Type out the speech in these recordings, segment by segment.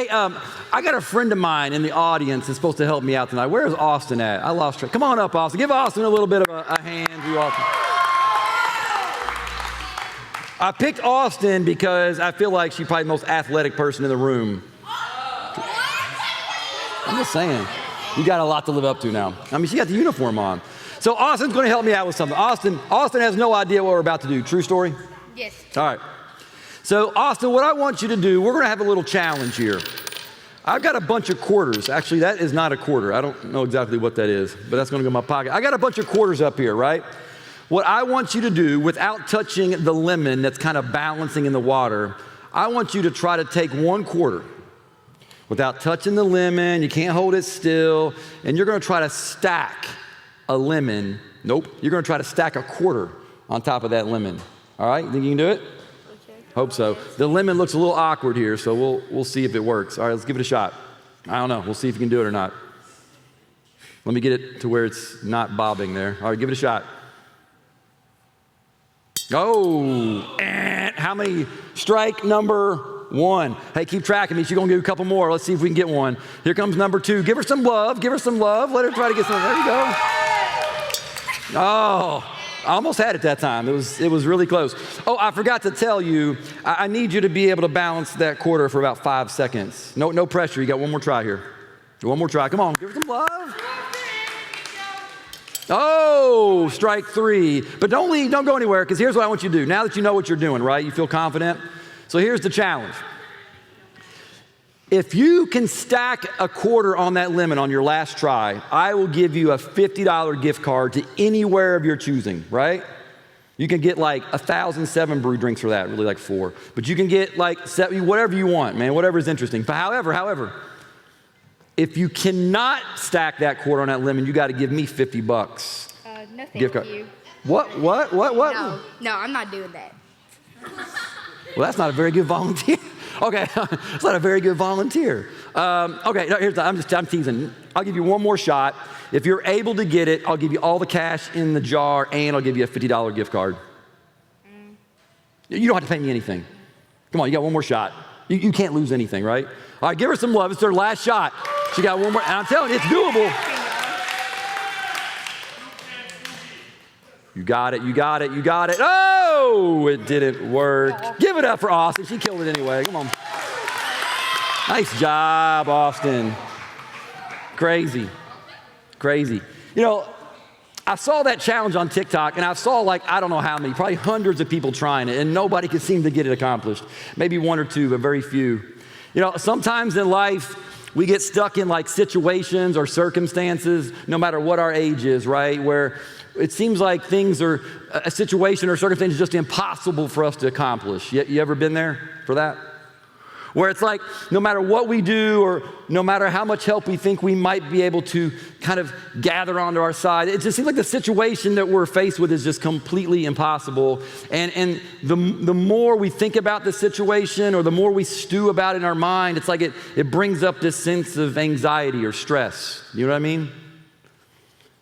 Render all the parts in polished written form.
Hey, I got a friend of mine in the audience that's supposed to help me out tonight. Where's Austin at? I lost track. Come on up, Austin. Give Austin a little bit of a hand. I picked Austin because I feel like she's probably the most athletic person in the room. I'm just saying. You got a lot to live up to now. I mean, she got the uniform on. So Austin's going to help me out with something. Austin has no idea what we're about to do. True story? Yes. All right. So Austin, what I want you to do, we're going to have a little challenge here. I've got a bunch of quarters. Actually, that is not a quarter. I don't know exactly what that is, but that's going to go in my pocket. I got a bunch of quarters up here, right? What I want you to do, without touching the lemon that's kind of balancing in the water, I want you to try to take one quarter without touching the lemon. You can't hold it still. And you're going to try to stack a lemon. Nope. You're going to try to stack a quarter on top of that lemon. All right? Think you can do it? Hope so. The lemon looks a little awkward here, so we'll see if it works. All right, let's give it a shot. I don't know. We'll see if you can do it or not. Let me get it to where it's not bobbing there. All right, give it a shot. Oh, and how many? Strike number one. Hey, keep track of me. She's going to do a couple more. Let's see if we can get one. Here comes number two. Give her some love. Give her some love. Let her try to get some. There you go. Oh. I almost had it that time. It was really close. Oh, I forgot to tell you, I need you to be able to balance that quarter for about 5 seconds. No pressure. You got one more try here. One more try. Come on, give her some love. Oh, strike three. But don't leave, don't go anywhere, because here's what I want you to do. Now that you know what you're doing, right? You feel confident? So here's the challenge. If you can stack a quarter on that lemon on your last try, I will give you a $50 gift card to anywhere of your choosing, right? You can get like 1,007 brew drinks for that, really like 4. But you can get like whatever you want, man, whatever is interesting. But however, if you cannot stack that quarter on that lemon, you got to give me $50. No, thank gift card. you. What? No, I'm not doing that. Well, that's not a very good volunteer. Okay, it's not a very good volunteer. Okay, no, I'm teasing. I'll give you one more shot. If you're able to get it, I'll give you all the cash in the jar, and I'll give you a $50 gift card. You don't have to pay me anything. Come on, you got one more shot. You can't lose anything, right? All right, give her some love. It's her last shot. She got one more, and I'm telling you, it's doable. You got it. Oh, it didn't work. Give it up for Austin. She killed it anyway. Come on. Nice job, Austin. Crazy. You know, I saw that challenge on TikTok, and I saw I don't know how many, probably hundreds of people trying it, and nobody could seem to get it accomplished. Maybe one or two, but very few. You know, sometimes in life, we get stuck in situations or circumstances, no matter what our age is, right? Where it seems like things are, a situation or circumstance is just impossible for us to accomplish. You ever been there for that? Where it's like, no matter what we do or no matter how much help we think we might be able to kind of gather onto our side, it just seems like the situation that we're faced with is just completely impossible. And the more we think about the situation or the more we stew about it in our mind, it's like it brings up this sense of anxiety or stress. You know what I mean?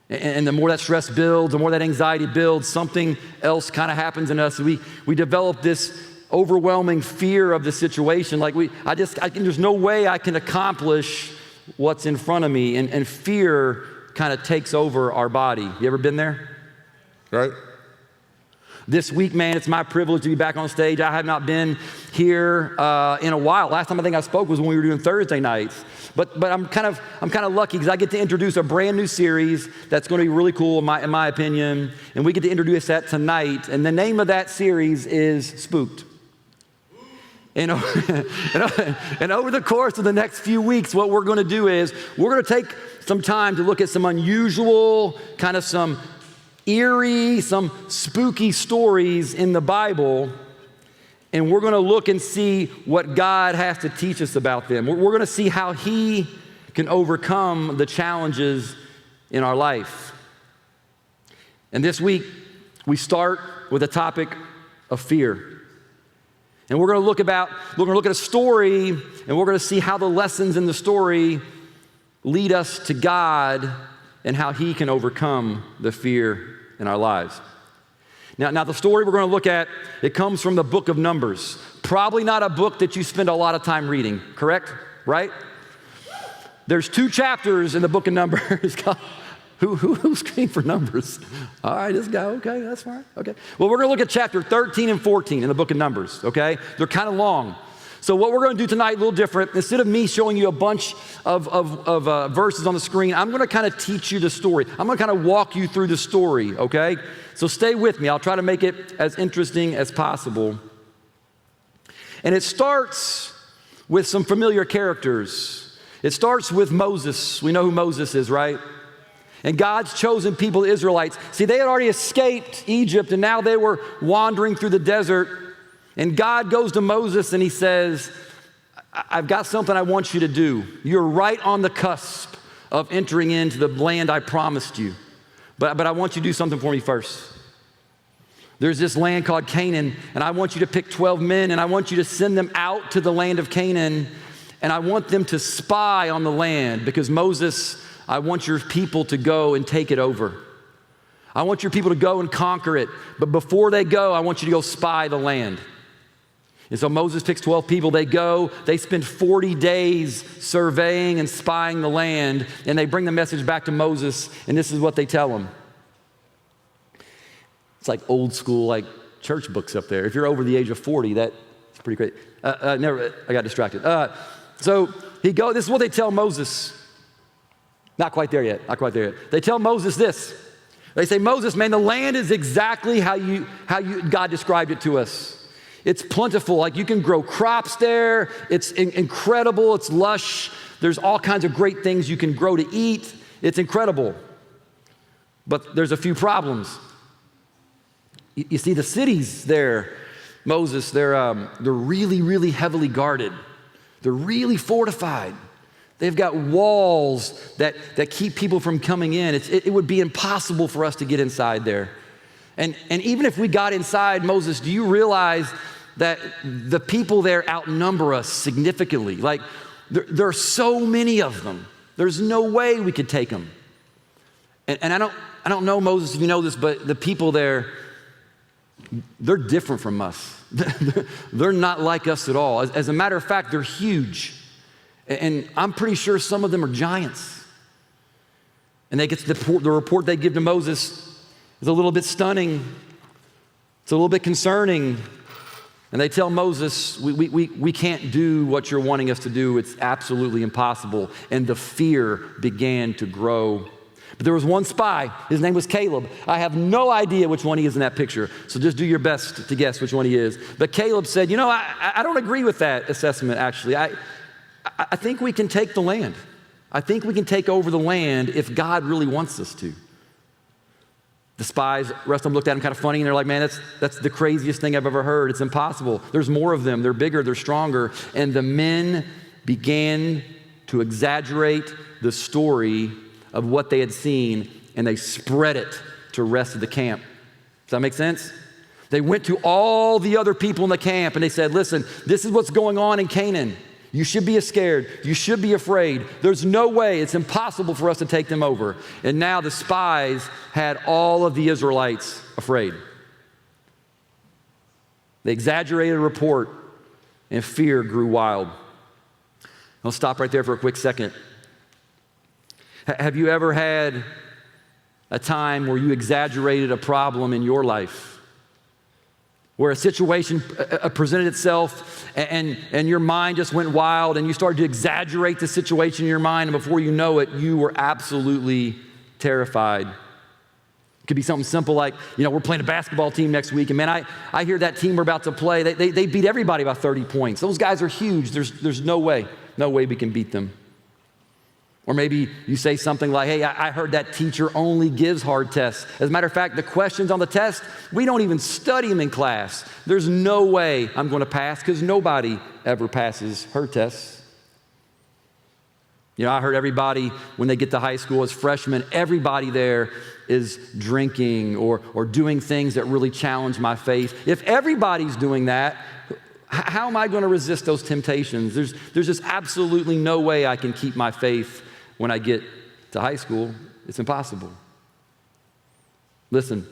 And the more that stress builds, the more that anxiety builds, something else kind of happens in us. We develop this overwhelming fear of the situation. There's no way I can accomplish what's in front of me. And fear kind of takes over our body. You ever been there? Right? This week, man, it's my privilege to be back on stage. I have not been here in a while. Last time I think I spoke was when we were doing Thursday nights. But I'm kind of lucky because I get to introduce a brand new series that's going to be really cool in my opinion, and we get to introduce that tonight. And the name of that series is Spooked. And over the course of the next few weeks, what we're going to do is we're going to take some time to look at some unusual, kind of some eerie, some spooky stories in the Bible. And we're going to look and see what God has to teach us about them. We're going to see how He can overcome the challenges in our life. And this week, we start with a topic of fear. And we're going to look at a story, and we're going to see how the lessons in the story lead us to God and how He can overcome the fear in our lives. Now, the story we're going to look at, it comes from the book of Numbers. Probably not a book that you spend a lot of time reading, correct? right? There's 2 chapters in the book of Numbers. Who's screaming for Numbers? All right, this guy, okay, that's fine, okay. Well, we're gonna look at chapter 13 and 14 in the book of Numbers, okay? They're kind of long. So what we're gonna do tonight, a little different. Instead of me showing you a bunch of verses on the screen, I'm gonna kind of teach you the story. I'm gonna kind of walk you through the story, okay? So stay with me. I'll try to make it as interesting as possible. And it starts with some familiar characters. It starts with Moses. We know who Moses is, right? And God's chosen people, the Israelites. See, they had already escaped Egypt, and now they were wandering through the desert. And God goes to Moses and he says, I've got something I want you to do. You're right on the cusp of entering into the land I promised you. But I want you to do something for me first. There's this land called Canaan, and I want you to pick 12 men, and I want you to send them out to the land of Canaan, and I want them to spy on the land, because Moses, I want your people to go and take it over. I want your people to go and conquer it. But before they go, I want you to go spy the land. And so Moses picks 12 people. They go, they spend 40 days surveying and spying the land, and they bring the message back to Moses, and this is what they tell him. It's like old school, like church books up there. If you're over the age of 40, that's pretty great. I got distracted. So this is what they tell Moses. Not quite there yet. They tell Moses this. They say, Moses, man, the land is exactly how God described it to us. It's plentiful. Like, you can grow crops there. It's incredible. It's lush. There's all kinds of great things you can grow to eat. It's incredible. But there's a few problems. You see, the cities there, Moses, they're really, really heavily guarded. They're really fortified. They've got walls that keep people from coming in. It would be impossible for us to get inside there. And even if we got inside, Moses, do you realize that the people there outnumber us significantly? Like, there are so many of them. There's no way we could take them. And I don't know, Moses, if you know this, but the people there, they're different from us. They're not like us at all. As a matter of fact, they're huge. And I'm pretty sure some of them are giants. And they get to the report they give to Moses is a little bit stunning. It's a little bit concerning. And they tell Moses, we can't do what you're wanting us to do. It's absolutely impossible. And the fear began to grow. But there was one spy. His name was Caleb. I have no idea which one he is in that picture. So just do your best to guess which one he is. But Caleb said, I don't agree with that assessment, actually. I think we can take the land. I think we can take over the land if God really wants us to. The spies, the rest of them looked at him kind of funny, and they're like, man, that's the craziest thing I've ever heard. It's impossible. There's more of them. They're bigger. They're stronger. And the men began to exaggerate the story of what they had seen, and they spread it to the rest of the camp. Does that make sense? They went to all the other people in the camp, and they said, listen, this is what's going on in Canaan. You should be scared. You should be afraid. There's no way. It's impossible for us to take them over. And now the spies had all of the Israelites afraid. They exaggerated a report, and fear grew wild. I'll stop right there for a quick second. Have you ever had a time where you exaggerated a problem in your life? Where a situation presented itself and your mind just went wild and you started to exaggerate the situation in your mind, and before you know it, you were absolutely terrified. It could be something simple like, we're playing a basketball team next week, and man, I hear that team we're about to play, they beat everybody by 30 points. Those guys are huge. There's no way we can beat them. Or maybe you say something like, hey, I heard that teacher only gives hard tests. As a matter of fact, the questions on the test, we don't even study them in class. There's no way I'm going to pass, because nobody ever passes her tests. I heard everybody, when they get to high school as freshmen, everybody there is drinking or doing things that really challenge my faith. If everybody's doing that, how am I going to resist those temptations? There's just absolutely no way I can keep my faith when I get to high school. It's impossible. Listen,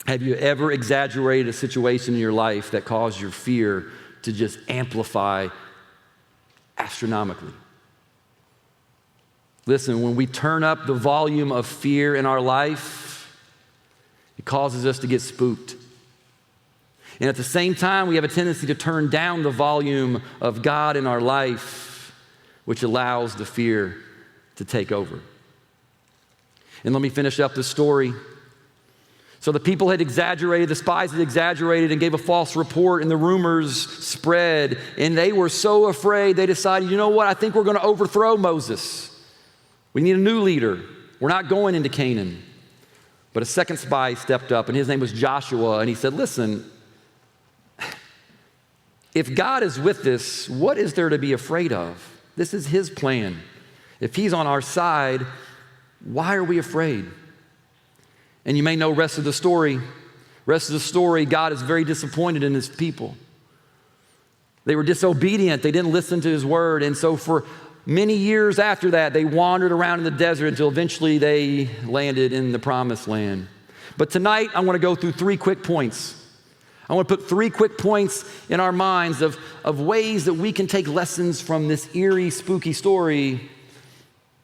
have you ever exaggerated a situation in your life that caused your fear to just amplify astronomically. Listen, when we turn up the volume of fear in our life, it causes us to get spooked. And at the same time, we have a tendency to turn down the volume of God in our life, which allows the fear to take over. And let me finish up the story. So the people had exaggerated, the spies had exaggerated and gave a false report, and the rumors spread. And they were so afraid, they decided, you know what, I think we're going to overthrow Moses. We need a new leader. We're not going into Canaan. But a second spy stepped up, and his name was Joshua, and he said, listen, if God is with us, what is there to be afraid of? This is his plan. If he's on our side, why are we afraid? And you may know the rest of the story. Rest of the story, God is very disappointed in his people. They were disobedient. They didn't listen to his word. And so for many years after that, they wandered around in the desert until eventually they landed in the promised land. But tonight, I want to go through 3 quick points. I want to put 3 quick points in our minds of ways that we can take lessons from this eerie, spooky story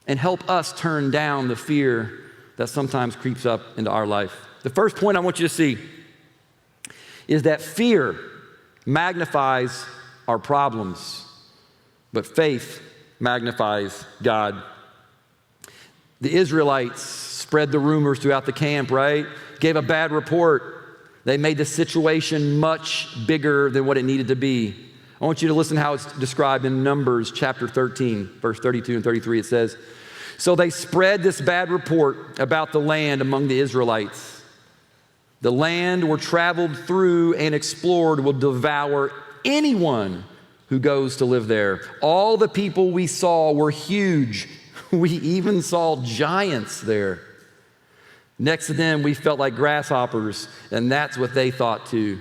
and help us turn down the fear that sometimes creeps up into our life. The first point I want you to see is that fear magnifies our problems, but faith magnifies God. The Israelites spread the rumors throughout the camp, right? Gave a bad report. They made the situation much bigger than what it needed to be. I want you to listen how it's described in Numbers chapter 13, verse 32 and 33. It says, so they spread this bad report about the land among the Israelites. The land we're traveled through and explored will devour anyone who goes to live there. All the people we saw were huge. We even saw giants there. Next to them, we felt like grasshoppers, and that's what they thought too.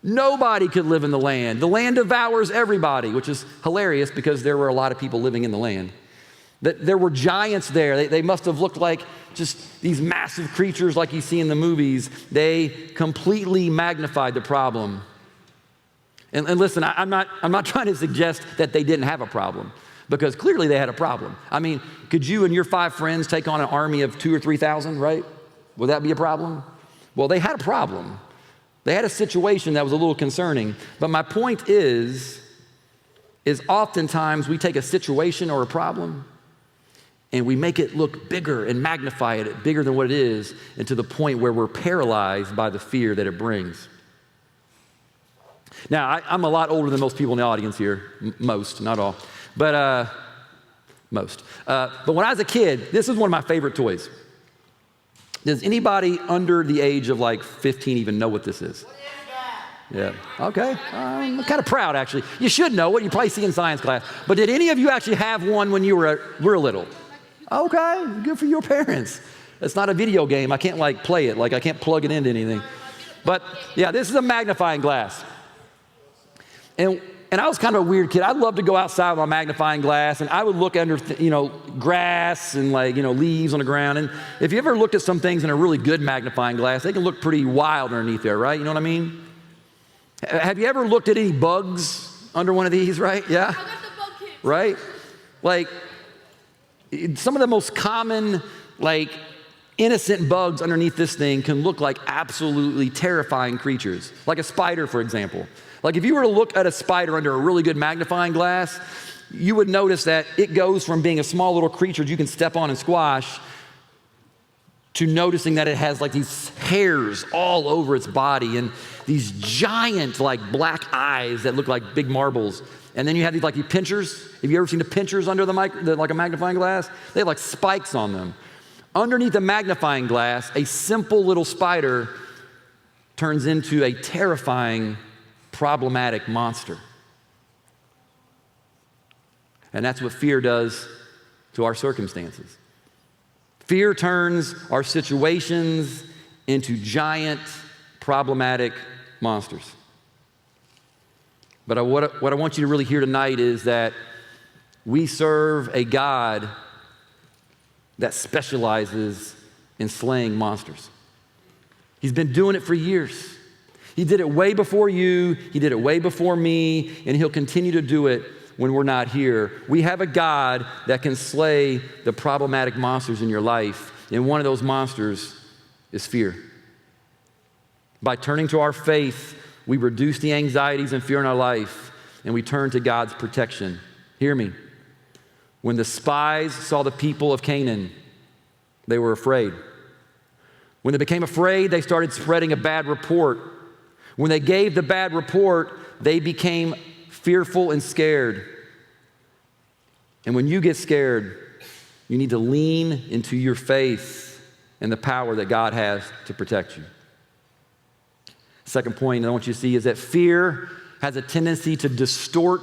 Nobody could live in the land. The land devours everybody, which is hilarious because there were a lot of people living in the land. There were giants there. They must have looked like just these massive creatures like you see in the movies. They completely magnified the problem. And listen, I'm not trying to suggest that they didn't have a problem, because clearly they had a problem. I mean, could you and your 5 friends take on an army of 2,000 or 3,000, right? Would that be a problem? Well, they had a problem. They had a situation that was a little concerning. But my point is oftentimes we take a situation or a problem and we make it look bigger and magnify it bigger than what it is, and to the point where we're paralyzed by the fear that it brings. Now, I'm a lot older than most people in the audience here. Most, not all, but most. But when I was a kid, this is one of my favorite toys. Does anybody under the age of like 15 even know what this is? Yeah, okay. I'm kind of proud, actually. You should know it. You probably see in science class. But did any of you actually have one when you were little? Okay, good for your parents. It's not a video game. I can't like play it. Like I can't plug it into anything. But yeah, this is a magnifying glass. And I was kind of a weird kid. I'd love to go outside with my magnifying glass, and I would look under, grass and leaves on the ground. And if you ever looked at some things in a really good magnifying glass, they can look pretty wild underneath there, right? You know what I mean? Have you ever looked at any bugs under one of these, right? Yeah? I got the bug kit. Right? Like, some of the most common, innocent bugs underneath this thing can look like absolutely terrifying creatures. Like a spider, for example. Like if you were to look at a spider under a really good magnifying glass, you would notice that it goes from being a small little creature you can step on and squash to noticing that it has like these hairs all over its body and these giant black eyes that look like big marbles. And then you have these these pinchers. Have you ever seen the pinchers under like a magnifying glass? They have spikes on them. Underneath a magnifying glass, a simple little spider turns into a terrifying, problematic monster. And that's what fear does to our circumstances. Fear turns our situations into giant, problematic monsters. But what I want you to really hear tonight is that we serve a God that specializes in slaying monsters. He's been doing it for years. He did it way before you, he did it way before me, and he'll continue to do it when we're not here. We have a God that can slay the problematic monsters in your life, and one of those monsters is fear. By turning to our faith, we reduce the anxieties and fear in our life, and we turn to God's protection. Hear me. When the spies saw the people of Canaan, they were afraid. When they became afraid, they started spreading a bad report. When they gave the bad report, they became fearful and scared. And when you get scared, you need to lean into your faith and the power that God has to protect you. Second point I want you to see is that fear has a tendency to distort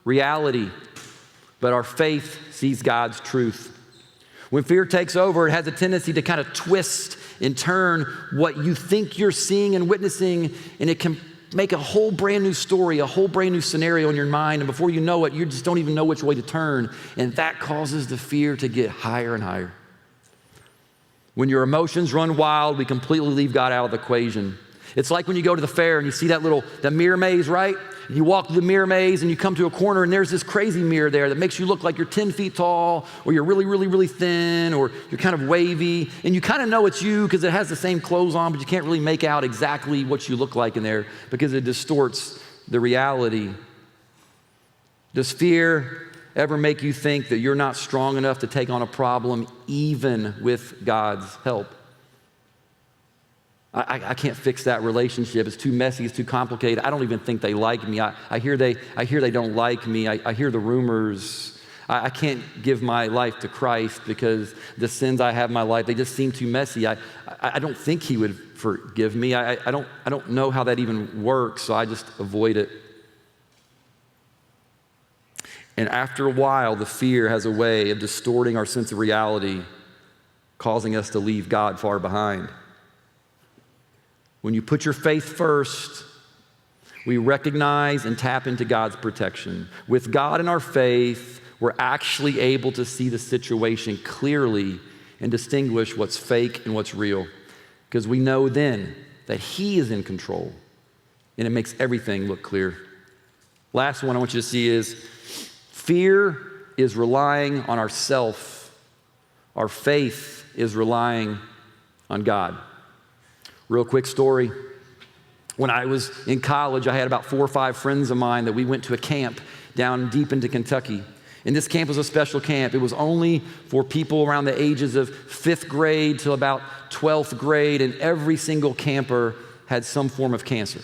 reality, but our faith sees God's truth. When fear takes over, it has a tendency to kind of twist and turn what you think you're seeing and witnessing, and it can make a whole brand new story, a whole brand new scenario in your mind, and before you know it, you just don't even know which way to turn, and that causes the fear to get higher and higher. When your emotions run wild, we completely leave God out of the equation. It's like when you go to the fair and you see the mirror maze, right? And you walk through the mirror maze and you come to a corner and there's this crazy mirror there that makes you look like you're 10 feet tall, or you're really, really, really thin, or you're kind of wavy. And you kind of know it's you because it has the same clothes on, but you can't really make out exactly what you look like in there because it distorts the reality. Does fear ever make you think that you're not strong enough to take on a problem even with God's help? I can't fix that relationship. It's too messy. It's too complicated. I don't even think they like me. I hear they don't like me. I hear the rumors. I can't give my life to Christ because the sins I have in my life, they just seem too messy. I don't think he would forgive me. I don't know how that even works, so I just avoid it. And after a while, the fear has a way of distorting our sense of reality, causing us to leave God far behind. When you put your faith first, we recognize and tap into God's protection. With God in our faith, we're actually able to see the situation clearly and distinguish what's fake and what's real, because we know then that He is in control, and it makes everything look clear. Last one I want you to see is fear is relying on ourself. Our faith is relying on God. Real quick story. When I was in college, I had about 4 or 5 friends of mine that we went to a camp down deep into Kentucky. And this camp was a special camp. It was only for people around the ages of 5th grade to about 12th grade, and every single camper had some form of cancer.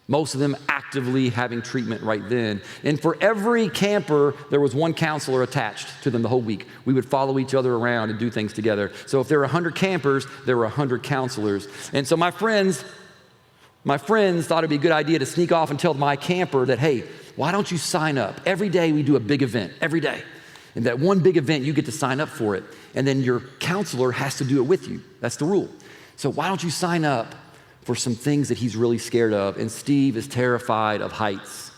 Most of them actively having treatment right then. And for every camper, there was one counselor attached to them the whole week. We would follow each other around and do things together. So if there were 100 campers, there were 100 counselors. And so my friends thought it'd be a good idea to sneak off and tell my camper that, hey, why don't you sign up? Every day we do a big event, every day. And that one big event, you get to sign up for it. And then your counselor has to do it with you. That's the rule. So why don't you sign up for some things that he's really scared of? And Steve is terrified of heights.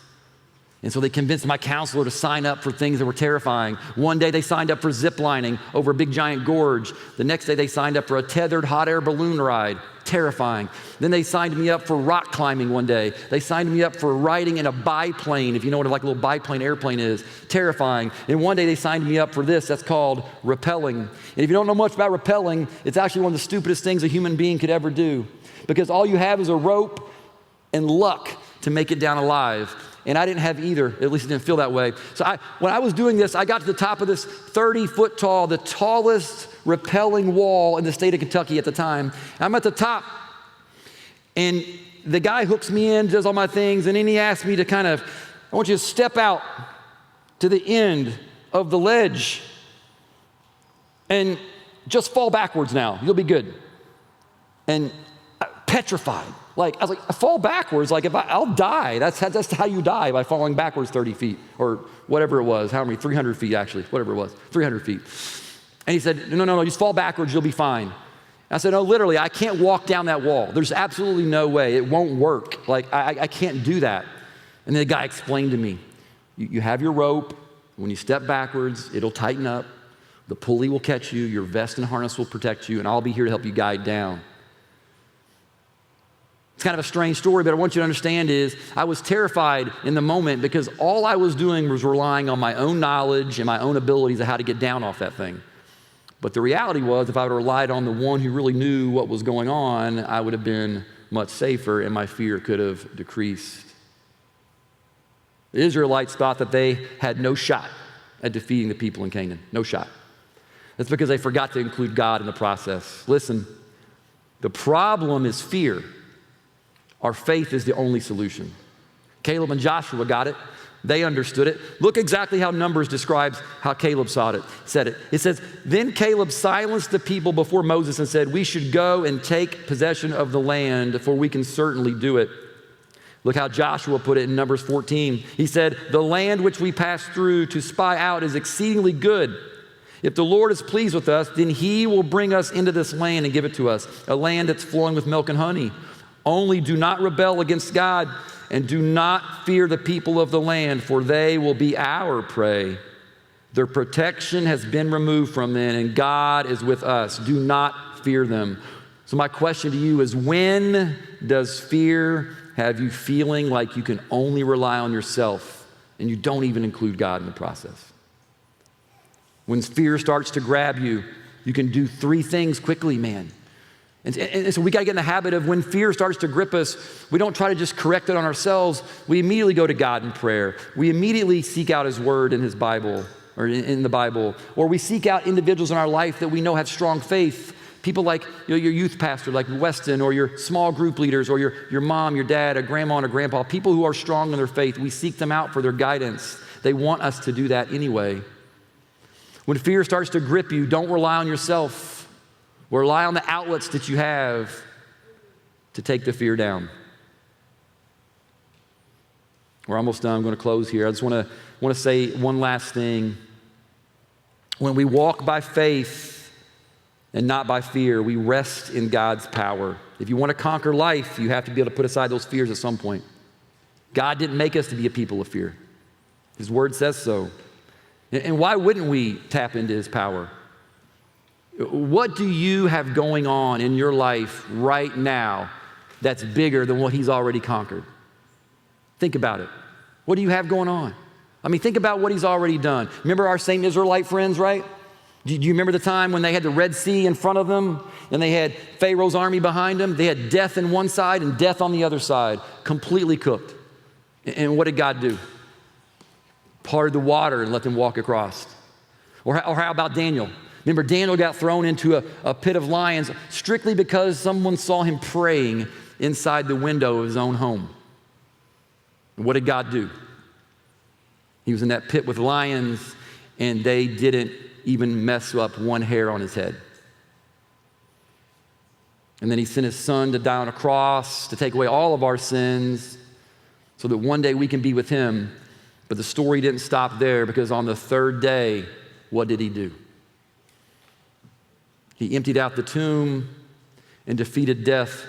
And so they convinced my counselor to sign up for things that were terrifying. One day they signed up for zip lining over a big giant gorge. The next day they signed up for a tethered hot air balloon ride. Terrifying. Then they signed me up for rock climbing one day. They signed me up for riding in a biplane, if you know what like a little biplane airplane is. Terrifying. And one day they signed me up for this, that's called rappelling. And if you don't know much about rappelling, it's actually one of the stupidest things a human being could ever do, because all you have is a rope and luck to make it down alive. And I didn't have either, at least it didn't feel that way. So when I was doing this, I got to the top of this 30-foot tall, the tallest rappelling wall in the state of Kentucky at the time. I'm at the top, and the guy hooks me in, does all my things, and then he asked me to I want you to step out to the end of the ledge and just fall backwards now. You'll be good. And petrified. I was like, I fall backwards, I'll die. That's how you die, by falling backwards 30 feet or whatever it was, 300 feet actually, whatever it was, 300 feet. And he said, no, just fall backwards, you'll be fine. I said, no, literally, I can't walk down that wall. There's absolutely no way, it won't work. I can't do that. And then the guy explained to me, you have your rope, when you step backwards, it'll tighten up, the pulley will catch you, your vest and harness will protect you, and I'll be here to help you guide down. It's kind of a strange story, but I want you to understand is I was terrified in the moment because all I was doing was relying on my own knowledge and my own abilities of how to get down off that thing. But the reality was, if I would have relied on the one who really knew what was going on, I would have been much safer and my fear could have decreased. The Israelites thought that they had no shot at defeating the people in Canaan. No shot. That's because they forgot to include God in the process. Listen, the problem is fear. Our faith is the only solution. Caleb and Joshua got it. They understood it. Look exactly how Numbers describes how Caleb said it. It says, then Caleb silenced the people before Moses and said, we should go and take possession of the land, for we can certainly do it. Look how Joshua put it in Numbers 14. He said, the land which we passed through to spy out is exceedingly good. If the Lord is pleased with us, then he will bring us into this land and give it to us, a land that's flowing with milk and honey. Only do not rebel against God and do not fear the people of the land, for they will be our prey. Their protection has been removed from them, and God is with us. Do not fear them. So my question to you is, when does fear have you feeling like you can only rely on yourself and you don't even include God in the process? When fear starts to grab you, you can do 3 things quickly, man. And so we got to get in the habit of when fear starts to grip us, we don't try to just correct it on ourselves. We immediately go to God in prayer. We immediately seek out his word in his Bible or in the Bible. Or we seek out individuals in our life that we know have strong faith. People like your youth pastor, like Weston, or your small group leaders, or your mom, your dad, a grandma, and a grandpa. People who are strong in their faith. We seek them out for their guidance. They want us to do that anyway. When fear starts to grip you, don't rely on yourself. Rely on the outlets that you have to take the fear down. We're almost done. I'm going to close here. I just want to say one last thing. When we walk by faith and not by fear, we rest in God's power. If you want to conquer life, you have to be able to put aside those fears at some point. God didn't make us to be a people of fear. His word says so. And why wouldn't we tap into his power? What do you have going on in your life right now that's bigger than what he's already conquered? Think about it. What do you have going on? I mean, think about what he's already done. Remember our same Israelite friends, right? Do you remember the time when they had the Red Sea in front of them and they had Pharaoh's army behind them? They had death on one side and death on the other side, completely cooked. And what did God do? Parted the water and let them walk across. Or how about Daniel? Remember, Daniel got thrown into a pit of lions strictly because someone saw him praying inside the window of his own home. And what did God do? He was in that pit with lions, and they didn't even mess up one hair on his head. And then he sent his son to die on a cross to take away all of our sins so that one day we can be with him. But the story didn't stop there, because on the 3rd day, what did he do? He emptied out the tomb and defeated death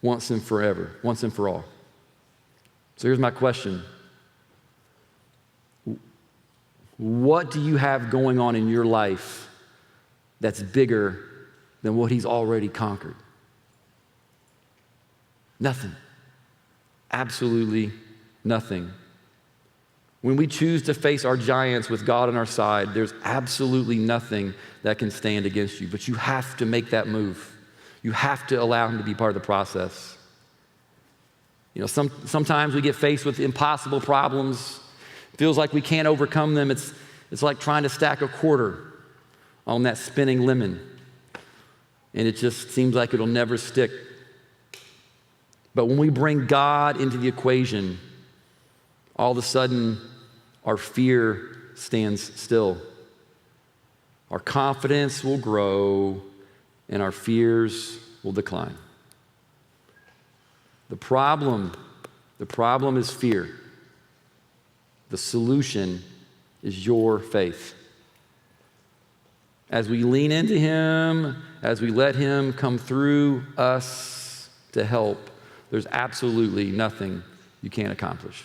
once and forever, once and for all. So here's my question. What do you have going on in your life that's bigger than what he's already conquered? Nothing. Absolutely nothing. When we choose to face our giants with God on our side, there's absolutely nothing that can stand against you. But you have to make that move. You have to allow him to be part of the process. You know, sometimes we get faced with impossible problems. It feels like we can't overcome them. It's like trying to stack a quarter on that spinning lemon. And it just seems like it'll never stick. But when we bring God into the equation, all of a sudden, our fear stands still. Our confidence will grow, and our fears will decline. The problem is fear. The solution is your faith. As we lean into him, as we let him come through us to help, there's absolutely nothing you can't accomplish.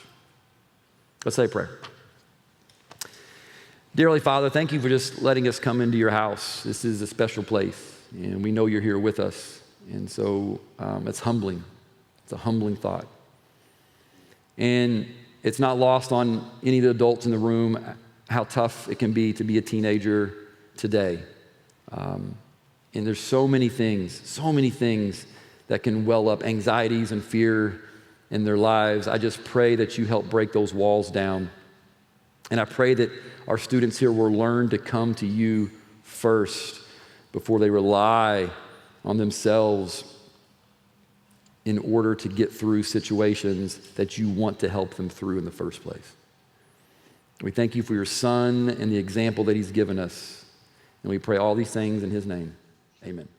Let's say a prayer. Dear Holy Father, thank you for just letting us come into your house. This is a special place, and we know you're here with us. And so it's humbling. It's It's a humbling thought. And it's not lost on any of the adults in the room how tough it can be to be a teenager today. And there's so many things that can well up, anxieties and fear in their lives. I just pray that you help break those walls down. And I pray that our students here will learn to come to you first before they rely on themselves in order to get through situations that you want to help them through in the first place. We thank you for your son and the example that he's given us. And we pray all these things in his name. Amen.